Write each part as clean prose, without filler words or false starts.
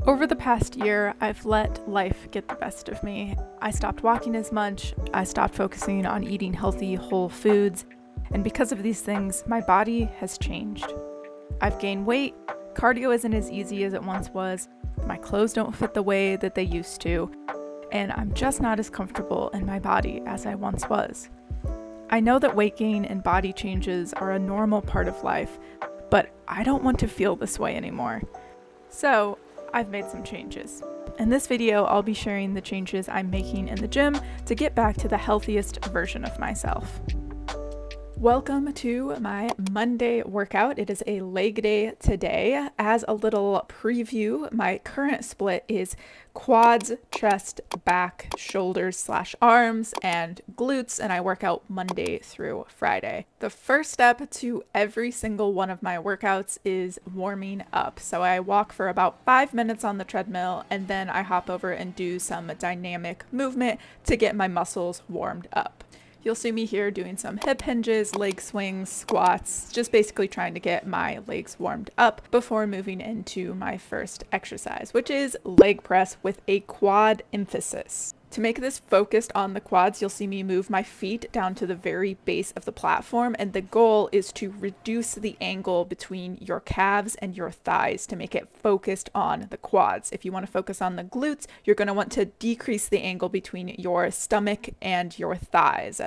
Over the past year, I've let life get the best of me. I stopped walking as much, I stopped focusing on eating healthy, whole foods, and because of these things, my body has changed. I've gained weight, cardio isn't as easy as it once was, my clothes don't fit the way that they used to, and I'm just not as comfortable in my body as I once was. I know that weight gain and body changes are a normal part of life, but I don't want to feel this way anymore. So, I've made some changes. In this video, I'll be sharing the changes I'm making in the gym to get back to the healthiest version of myself. Welcome to my Monday workout. It is a leg day today. As a little preview, my current split is quads, chest, back, shoulders / arms, and glutes, and I work out Monday through Friday. The first step to every single one of my workouts is warming up. So I walk for about 5 minutes on the treadmill, and then I hop over and do some dynamic movement to get my muscles warmed up. You'll see me here doing some hip hinges, leg swings, squats, just basically trying to get my legs warmed up before moving into my first exercise, which is leg press with a quad emphasis. To make this focused on the quads, you'll see me move my feet down to the very base of the platform, and the goal is to reduce the angle between your calves and your thighs to make it focused on the quads. If you want to focus on the glutes, you're going to want to decrease the angle between your stomach and your thighs.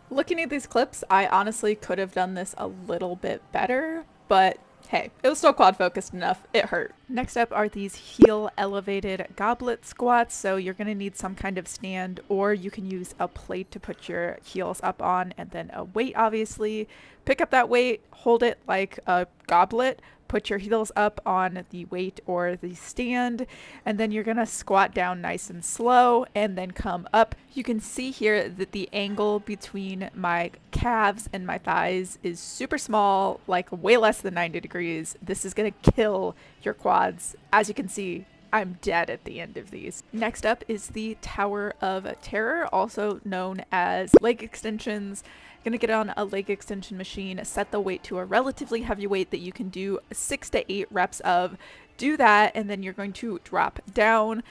Looking at these clips, I honestly could have done this a little bit better, but hey, it was still quad focused enough. It hurt. Next up are these heel elevated goblet squats. So you're going to need some kind of stand, or you can use a plate to put your heels up on, and then a weight, obviously. Pick up that weight, hold it like a goblet, put your heels up on the weight or the stand, and then you're gonna squat down nice and slow and then come up. You can see here that the angle between my calves and my thighs is super small, like way less than 90 degrees. This is gonna kill your quads. As you can see, I'm dead at the end of these. Next up is the Tower of Terror, also known as leg extensions. Gonna get on a leg extension machine, set the weight to a relatively heavy weight that you can do 6 to 8 reps of. Do that, and then you're going to drop down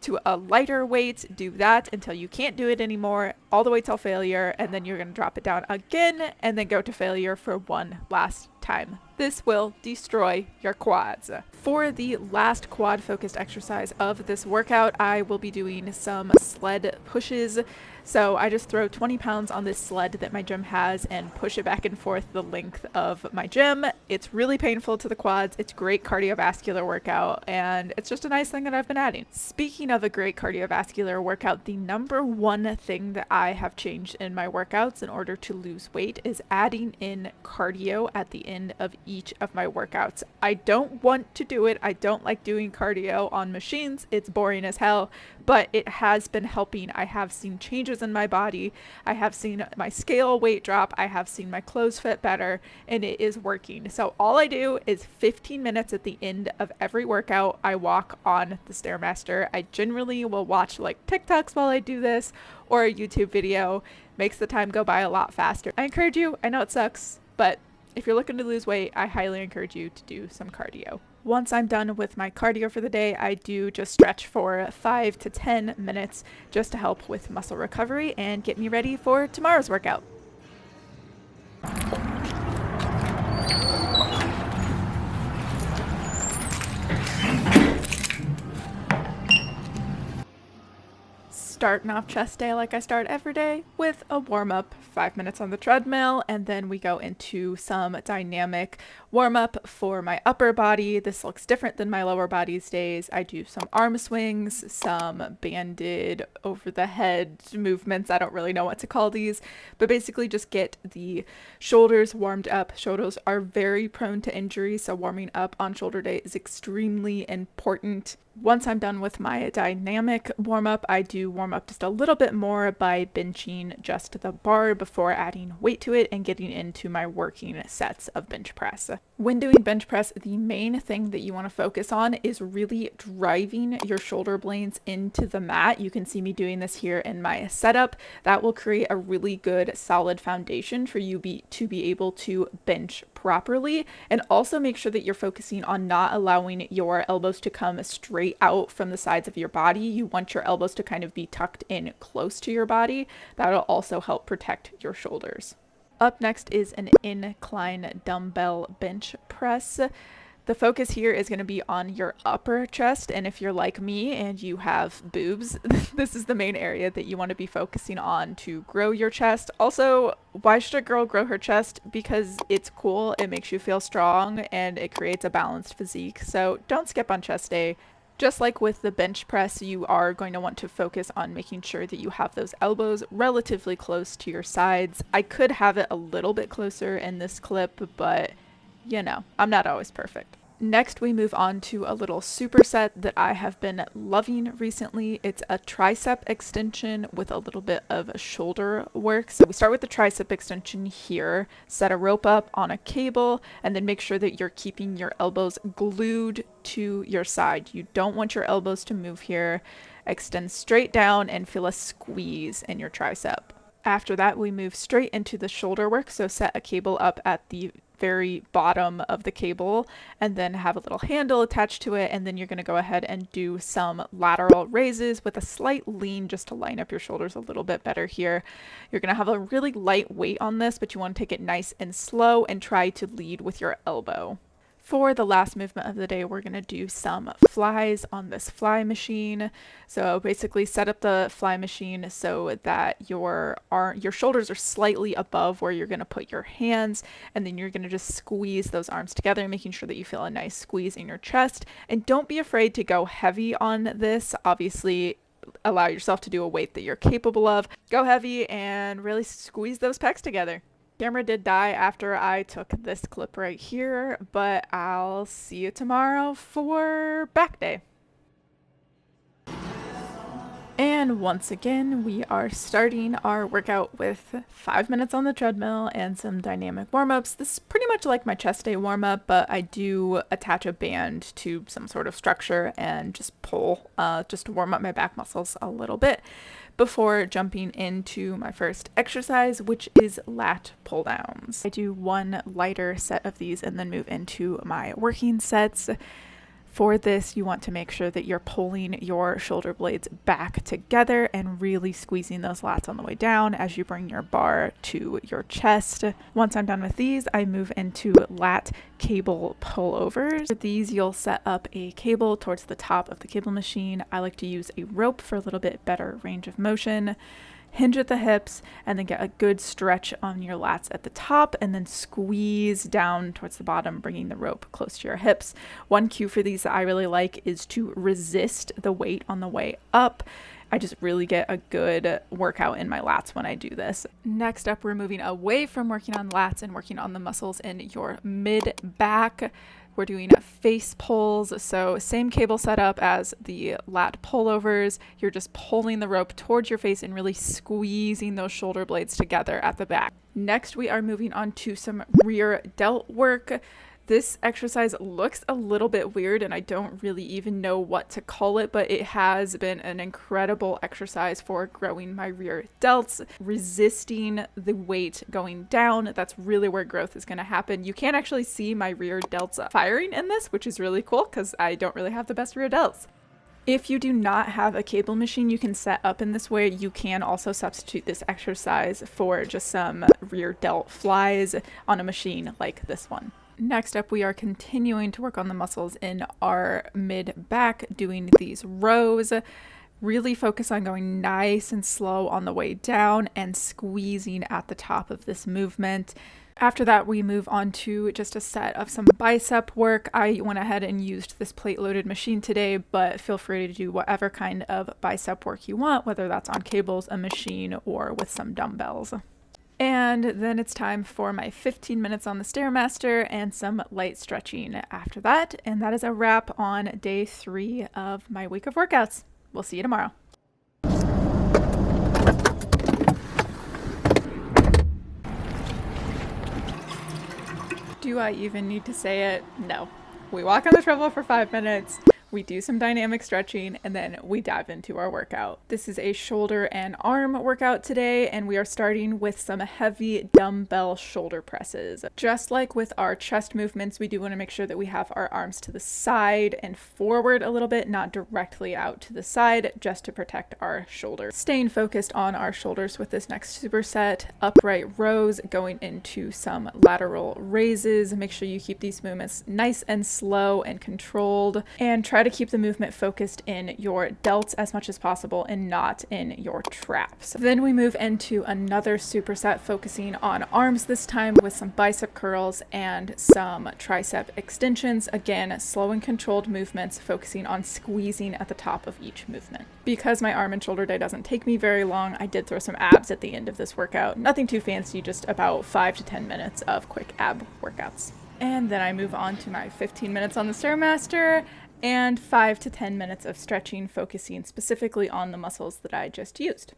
to a lighter weight, do that until you can't do it anymore, all the way till failure, and then you're going to drop it down again and then go to failure for one last time. This will destroy your quads. For the last quad focused exercise of this workout, I will be doing some sled pushes. So I just throw 20 pounds on this sled that my gym has and push it back and forth the length of my gym. It's really painful to the quads. It's great cardiovascular workout, and it's just a nice thing that I've been adding. Speaking of a great cardiovascular workout, the number one thing that I have changed in my workouts in order to lose weight is adding in cardio at the end of each of my workouts. I don't want to do it. I don't like doing cardio on machines. It's boring as hell, but it has been helping. I have seen changes in my body. I have seen my scale weight drop. I have seen my clothes fit better, and it is working. So all I do is 15 minutes at the end of every workout. I walk on the Stairmaster. I generally will watch like TikToks while I do this, or a YouTube video. Makes the time go by a lot faster. I encourage you, I know it sucks, but if you're looking to lose weight, I highly encourage you to do some cardio. Once I'm done with my cardio for the day, I do just stretch for 5 to 10 minutes just to help with muscle recovery and get me ready for tomorrow's workout. Starting off chest day like I start every day with a warm-up, 5 minutes on the treadmill, and then we go into some dynamic warm-up for my upper body. This looks different than my lower body's days. I do some arm swings, some banded over the head movements. I don't really know what to call these, but basically just get the shoulders warmed up. Shoulders are very prone to injury, so warming up on shoulder day is extremely important. Once I'm done with my dynamic warm-up, I do warm up just a little bit more by benching just the bar before adding weight to it and getting into my working sets of bench press. When doing bench press, the main thing that you want to focus on is really driving your shoulder blades into the mat. You can see me doing this here in my setup. That will create a really good solid foundation for you to be able to bench properly. And also make sure that you're focusing on not allowing your elbows to come straight out from the sides of your body. You want your elbows to kind of be tucked in close to your body. That'll also help protect your shoulders. Up next is an incline dumbbell bench press. The focus here is going to be on your upper chest, and if you're like me and you have boobs, this is the main area that you want to be focusing on to grow your chest. Also, why should a girl grow her chest? Because it's cool, it makes you feel strong, and it creates a balanced physique. So don't skip on chest day. Just like with the bench press, you are going to want to focus on making sure that you have those elbows relatively close to your sides. I could have it a little bit closer in this clip, but you know, I'm not always perfect. Next, we move on to a little superset that I have been loving recently. It's a tricep extension with a little bit of shoulder work. So we start with the tricep extension here, set a rope up on a cable, and then make sure that you're keeping your elbows glued to your side. You don't want your elbows to move here. Extend straight down and feel a squeeze in your tricep. After that, we move straight into the shoulder work. So set a cable up at the very bottom of the cable and then have a little handle attached to it, and then you're going to go ahead and do some lateral raises with a slight lean just to line up your shoulders a little bit better here. You're going to have a really light weight on this, but you want to take it nice and slow and try to lead with your elbow. For the last movement of the day, we're going to do some flies on this fly machine. So basically set up the fly machine so that your shoulders are slightly above where you're going to put your hands, and then you're going to just squeeze those arms together, making sure that you feel a nice squeeze in your chest. And don't be afraid to go heavy on this. Obviously, allow yourself to do a weight that you're capable of. Go heavy and really squeeze those pecs together. Camera did die after I took this clip right here, but I'll see you tomorrow for back day. And once again, we are starting our workout with 5 minutes on the treadmill and some dynamic warm-ups. This is pretty much like my chest day warm-up, but I do attach a band to some sort of structure and just pull just to warm up my back muscles a little bit before jumping into my first exercise, which is lat pull downs. I do one lighter set of these and then move into my working sets. For this, you want to make sure that you're pulling your shoulder blades back together and really squeezing those lats on the way down as you bring your bar to your chest. Once I'm done with these, I move into lat cable pullovers. For these, you'll set up a cable towards the top of the cable machine. I like to use a rope for a little bit better range of motion. Hinge at the hips and then get a good stretch on your lats at the top, and then squeeze down towards the bottom, bringing the rope close to your hips. One cue for these that I really like is to resist the weight on the way up. I just really get a good workout in my lats when I do this. Next up, we're moving away from working on lats and working on the muscles in your mid back. We're doing face pulls, so same cable setup as the lat pullovers. You're just pulling the rope towards your face and really squeezing those shoulder blades together at the back. Next, we are moving on to some rear delt work. This exercise looks a little bit weird and I don't really even know what to call it, but it has been an incredible exercise for growing my rear delts, resisting the weight going down. That's really where growth is going to happen. You can't actually see my rear delts firing in this, which is really cool because I don't really have the best rear delts. If you do not have a cable machine you can set up in this way, you can also substitute this exercise for just some rear delt flies on a machine like this one. Next up, we are continuing to work on the muscles in our mid back, doing these rows. Really focus on going nice and slow on the way down and squeezing at the top of this movement. After that, we move on to just a set of some bicep work. I went ahead and used this plate-loaded machine today, but feel free to do whatever kind of bicep work you want, whether that's on cables, a machine, or with some dumbbells. And then it's time for my 15 minutes on the Stairmaster and some light stretching after that. And that is a wrap on day 3 of my week of workouts. We'll see you tomorrow. Do I even need to say it? No. We walk on the treadmill for 5 minutes. we do some dynamic stretching, and then we dive into our workout. This is a shoulder and arm workout today, and we are starting with some heavy dumbbell shoulder presses. Just like with our chest movements, we do want to make sure that we have our arms to the side and forward a little bit, not directly out to the side, just to protect our shoulders. Staying focused on our shoulders with this next superset, upright rows going into some lateral raises. Make sure you keep these movements nice and slow and controlled, and try to keep the movement focused in your delts as much as possible and not in your traps. Then we move into another superset focusing on arms this time with some bicep curls and some tricep extensions. Again, slow and controlled movements focusing on squeezing at the top of each movement. Because my arm and shoulder day doesn't take me very long, I did throw some abs at the end of this workout. Nothing too fancy, just about 5 to 10 minutes of quick ab workouts. And then I move on to my 15 minutes on the Stairmaster and 5 to 10 minutes of stretching, focusing specifically on the muscles that I just used.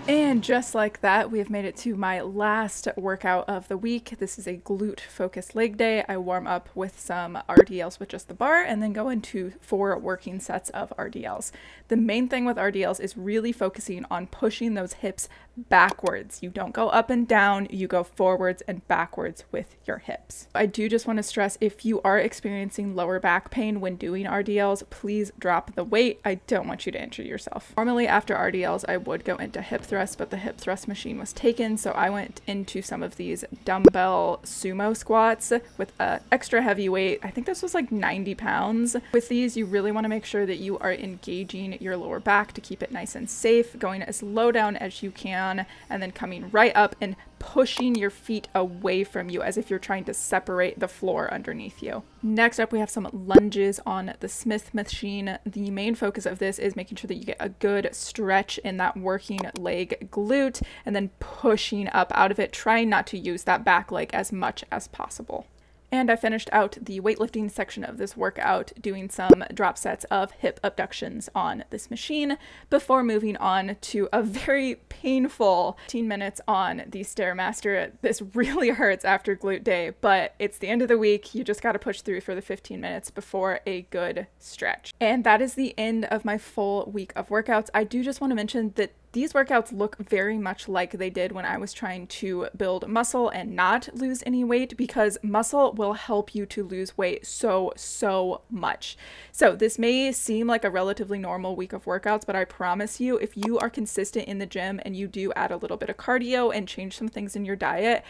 And just like that, we have made it to my last workout of the week. This is a glute-focused leg day. I warm up with some RDLs with just the bar and then go into 4 working sets of RDLs. The main thing with RDLs is really focusing on pushing those hips backwards. You don't go up and down, you go forwards and backwards with your hips. I do just want to stress, if you are experiencing lower back pain when doing RDLs, please drop the weight. I don't want you to injure yourself. Normally after RDLs, I would go into hip thrust, but the hip thrust machine was taken, so I went into some of these dumbbell sumo squats with an extra heavy weight. I think this was like 90 pounds. With these, you really want to make sure that you are engaging your lower back to keep it nice and safe, going as low down as you can, and then coming right up and pushing your feet away from you as if you're trying to separate the floor underneath you. Next up, we have some lunges on the Smith machine. The main focus of this is making sure that you get a good stretch in that working leg glute and then pushing up out of it, trying not to use that back leg as much as possible. And I finished out the weightlifting section of this workout doing some drop sets of hip abductions on this machine before moving on to a very painful 15 minutes on the Stairmaster. This really hurts after glute day, but it's the end of the week. You just got to push through for the 15 minutes before a good stretch. And that is the end of my full week of workouts. I do just want to mention that these workouts look very much like they did when I was trying to build muscle and not lose any weight, because muscle will help you to lose weight so much. So this may seem like a relatively normal week of workouts, but I promise you, if you are consistent in the gym and you do add a little bit of cardio and change some things in your diet,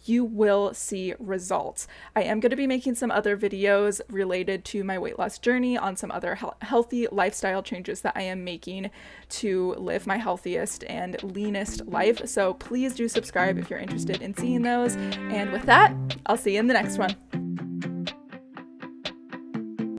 you will see results. I am going to be making some other videos related to my weight loss journey on some other healthy lifestyle changes that I am making to live my healthiest and leanest life. So please do subscribe if you're interested in seeing those. And with that, I'll see you in the next one.